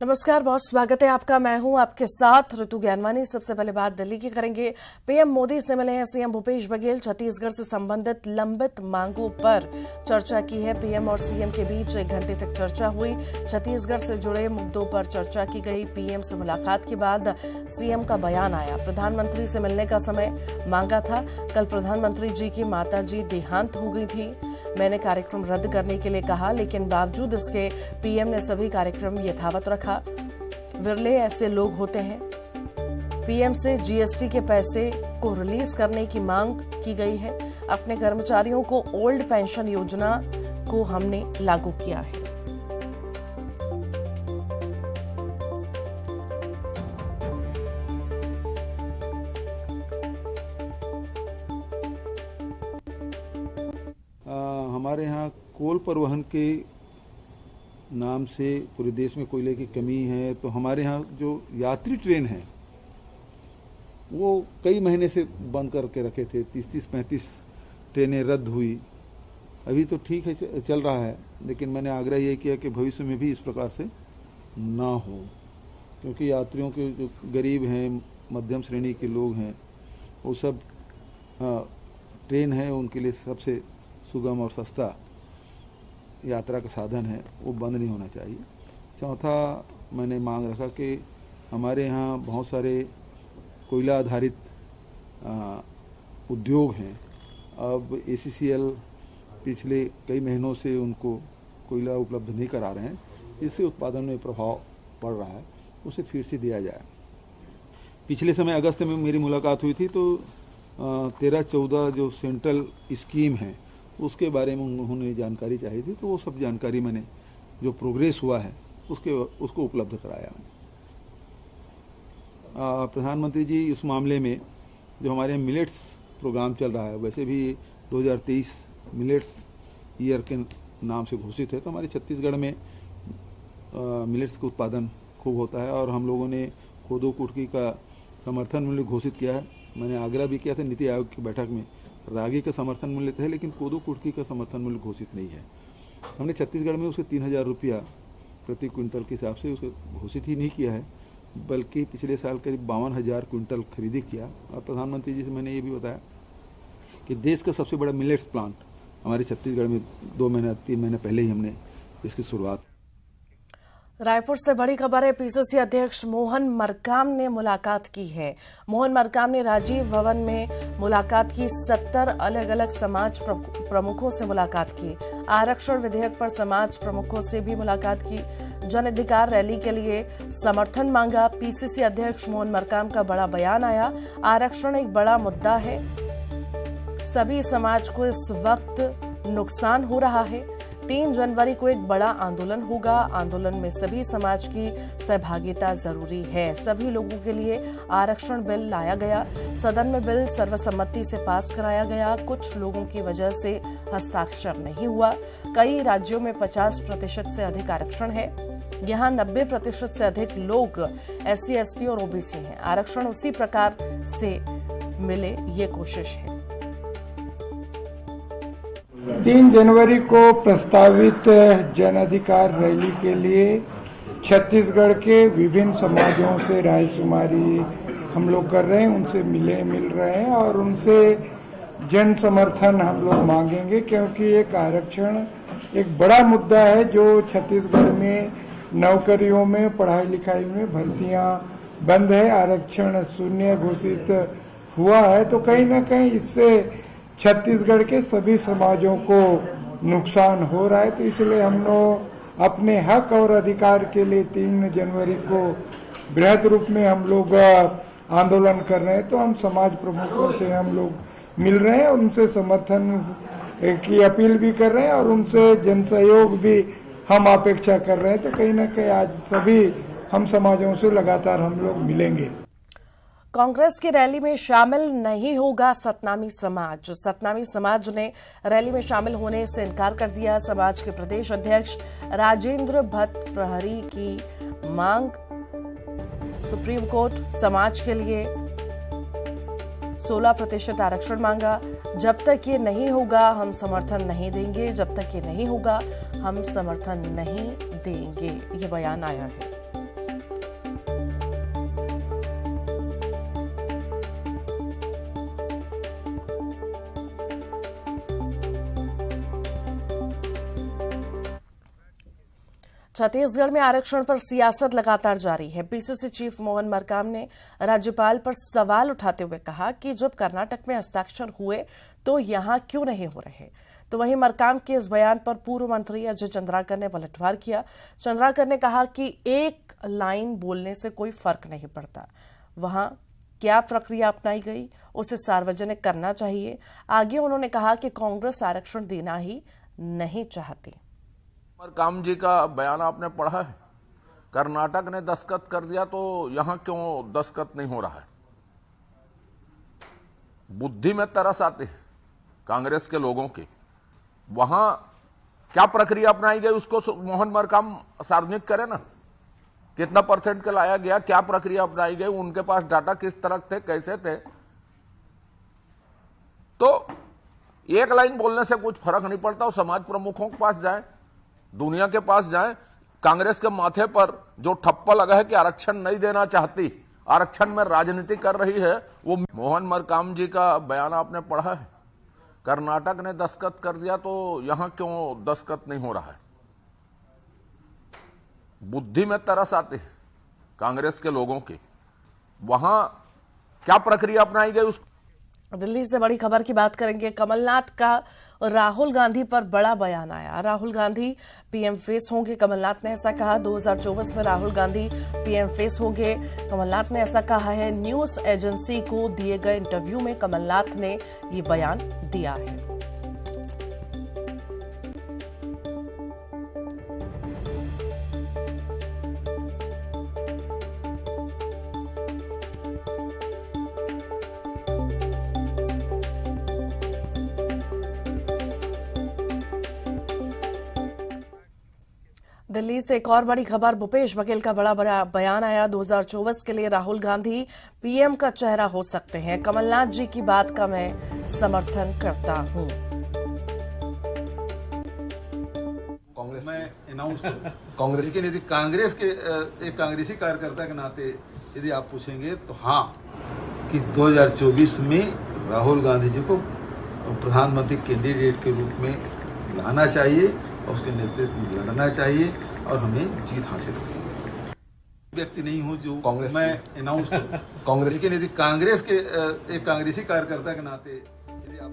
नमस्कार, बहुत स्वागत है आपका। मैं हूं आपके साथ ऋतु ज्ञानवानी। सबसे पहले बात दिल्ली की करेंगे। पीएम मोदी से मिले हैं सीएम भूपेश बघेल। छत्तीसगढ़ से संबंधित लंबित मांगों पर चर्चा की है। पीएम और सीएम के बीच 1 घंटे तक चर्चा हुई। छत्तीसगढ़ से जुड़े मुद्दों पर चर्चा की गई। पीएम से मुलाकात के बाद सीएम का बयान आया। प्रधानमंत्री से मिलने का समय मांगा था। कल प्रधानमंत्री जी की माताजी देहांत हो गई थी। मैंने कार्यक्रम रद्द करने के लिए कहा, लेकिन बावजूद इसके पीएम ने सभी कार्यक्रम यथावत रखा। विरले ऐसे लोग होते हैं। पीएम से जीएसटी के पैसे को रिलीज करने की मांग की गई है। अपने कर्मचारियों को ओल्ड पेंशन योजना को हमने लागू किया है। हमारे यहाँ कोल परिवहन के नाम से पूरे देश में कोयले की कमी है, तो हमारे यहाँ जो यात्री ट्रेन है वो कई महीने से बंद करके रखे थे। 30-35 ट्रेनें रद्द हुई। अभी तो ठीक है, चल रहा है, लेकिन मैंने आग्रह ये किया कि भविष्य में भी इस प्रकार से ना हो, क्योंकि यात्रियों के जो गरीब हैं, मध्यम श्रेणी के लोग हैं, वो सब ट्रेन है उनके लिए सबसे सुगम और सस्ता यात्रा का साधन है, वो बंद नहीं होना चाहिए। चौथा, मैंने मांग रखा कि हमारे यहाँ बहुत सारे कोयला आधारित उद्योग हैं। अब ACCL पिछले कई महीनों से उनको कोयला उपलब्ध नहीं करा रहे हैं, इससे उत्पादन में प्रभाव पड़ रहा है, उसे फिर से दिया जाए। पिछले समय अगस्त में मेरी मुलाकात हुई थी, तो 13-14 जो सेंट्रल स्कीम है उसके बारे में उन्होंने जानकारी चाहिए थी, तो वो सब जानकारी मैंने, जो प्रोग्रेस हुआ है उसको उपलब्ध कराया। प्रधानमंत्री जी इस मामले में जो हमारे मिलेट्स प्रोग्राम चल रहा है, वैसे भी 2023 मिलेट्स ईयर के नाम से घोषित है, तो हमारे छत्तीसगढ़ में मिलेट्स का उत्पादन खूब होता है और हम लोगों ने कोदो कुटकी का समर्थन मूल्य घोषित किया है। मैंने आग्रह भी किया था नीति आयोग की बैठक में, रागी का समर्थन मूल्य है लेकिन कोदो कुटकी का समर्थन मूल्य घोषित नहीं है। हमने छत्तीसगढ़ में उसके 3000 रुपया प्रति क्विंटल के हिसाब से उसे घोषित ही नहीं किया है, बल्कि पिछले साल करीब 52,000 क्विंटल खरीदी किया। और प्रधानमंत्री जी से मैंने ये भी बताया कि देश का सबसे बड़ा मिलेट्स प्लांट हमारे छत्तीसगढ़ में 2-3 महीने पहले ही हमने इसकी शुरुआत। रायपुर से बड़ी खबर है। पीसीसी अध्यक्ष मोहन मरकाम ने मुलाकात की है। मोहन मरकाम ने राजीव भवन में मुलाकात की। 70 अलग अलग समाज प्रमुखों से मुलाकात की। आरक्षण विधेयक पर समाज प्रमुखों से भी मुलाकात की। जन अधिकार रैली के लिए समर्थन मांगा। पीसीसी अध्यक्ष मोहन मरकाम का बड़ा बयान आया। आरक्षण एक बड़ा मुद्दा है, सभी समाज को इस वक्त नुकसान हो रहा है। 3 जनवरी को एक बड़ा आंदोलन होगा। आंदोलन में सभी समाज की सहभागिता जरूरी है। सभी लोगों के लिए आरक्षण बिल लाया गया। सदन में बिल सर्वसम्मति से पास कराया गया। कुछ लोगों की वजह से हस्ताक्षर नहीं हुआ। कई राज्यों में 50% से अधिक आरक्षण है। यहाँ 90% से अधिक लोग SC, ST और OBC हैं। आरक्षण उसी प्रकार से मिले, ये कोशिश है। 3 जनवरी को प्रस्तावित जन अधिकार रैली के लिए छत्तीसगढ़ के विभिन्न समाजों से रायशुमारी हम लोग कर रहे हैं, उनसे मिल रहे हैं और उनसे जन समर्थन हम लोग मांगेंगे, क्योंकि एक आरक्षण एक बड़ा मुद्दा है जो छत्तीसगढ़ में नौकरियों में, पढ़ाई लिखाई में भर्तियां बंद है, आरक्षण शून्य घोषित हुआ है। तो कहीं ना कहीं इससे छत्तीसगढ़ के सभी समाजों को नुकसान हो रहा है। तो इसलिए हम लोग अपने हक और अधिकार के लिए 3 जनवरी को बृहद रूप में हम लोग आंदोलन कर रहे हैं। तो हम समाज प्रमुखों से हम लोग मिल रहे हैं, उनसे समर्थन की अपील भी कर रहे हैं और उनसे जन सहयोग भी हम अपेक्षा कर रहे हैं। तो कहीं ना कहीं आज सभी हम समाजों से लगातार हम लोग मिलेंगे। कांग्रेस की रैली में शामिल नहीं होगा सतनामी समाज। सतनामी समाज ने रैली में शामिल होने से इनकार कर दिया। समाज के प्रदेश अध्यक्ष राजेंद्र भट्ट प्रहरी की मांग सुप्रीम कोर्ट। समाज के लिए 16% आरक्षण मांगा। जब तक ये नहीं होगा हम समर्थन नहीं देंगे। जब तक ये नहीं होगा हम समर्थन नहीं देंगे, ये बयान आया है। छत्तीसगढ़ में आरक्षण पर सियासत लगातार जारी है। पीसीसी चीफ मोहन मरकाम ने राज्यपाल पर सवाल उठाते हुए कहा कि जब कर्नाटक में हस्ताक्षर हुए तो यहां क्यों नहीं हो रहे। तो वहीं मरकाम के इस बयान पर पूर्व मंत्री अजय चंद्राकर ने पलटवार किया। चंद्राकर ने कहा कि एक लाइन बोलने से कोई फर्क नहीं पड़ता, वहां क्या प्रक्रिया अपनाई गई उसे सार्वजनिक करना चाहिए। आगे उन्होंने कहा कि कांग्रेस आरक्षण देना ही नहीं चाहती। मरकाम जी का बयान आपने पढ़ा है, कर्नाटक ने दस्तखत कर दिया तो यहां क्यों दस्तखत नहीं हो रहा है। बुद्धि में तरस आती है कांग्रेस के लोगों की। वहां क्या प्रक्रिया अपनाई गई उसको मोहन मरकाम सार्वजनिक करे ना, कितना परसेंट का लाया गया, क्या प्रक्रिया अपनाई गई, उनके पास डाटा किस तरह थे, कैसे थे। तो एक लाइन बोलने से कुछ फर्क नहीं पड़ता। वो समाज प्रमुखों के पास जाए, दुनिया के पास जाए। कांग्रेस के माथे पर जो ठप्पा लगा है कि आरक्षण नहीं देना चाहती, आरक्षण में राजनीति कर रही है, वो मोहन मरकाम जी का बयान आपने पढ़ा है, कर्नाटक ने दस्तखत कर दिया तो यहां क्यों दस्तखत नहीं हो रहा है। बुद्धि में तरस आती है कांग्रेस के लोगों की। वहां क्या प्रक्रिया अपनाई गई उस दिल्ली से बड़ी खबर की बात करेंगे। कमलनाथ का राहुल गांधी पर बड़ा बयान आया। राहुल गांधी पीएम फेस होंगे, कमलनाथ ने ऐसा कहा। 2024 में राहुल गांधी पीएम फेस होंगे, कमलनाथ ने ऐसा कहा है। न्यूज एजेंसी को दिए गए इंटरव्यू में कमलनाथ ने ये बयान दिया है। दिल्ली से एक और बड़ी खबर, भूपेश बघेल का बड़ा बयान आया। 2024 के लिए राहुल गांधी पीएम का चेहरा हो सकते हैं। कमलनाथ जी की बात का मैं समर्थन करता हूं। कांग्रेस में अनाउंस कांग्रेस के यदि कांग्रेस के एक कांग्रेसी कार्यकर्ता के नाते यदि आप पूछेंगे तो हाँ, कि 2024 में राहुल गांधी जी को प्रधानमंत्री कैंडिडेट के रूप में लाना चाहिए और उसके नेतृत्व में लड़ना चाहिए और हमें जीत हासिल करनी। व्यक्ति नहीं हूं जो कांग्रेस में अनाउंस करूं कांग्रेस के यदि कांग्रेस के एक कांग्रेसी कार्यकर्ता के नाते यदि आप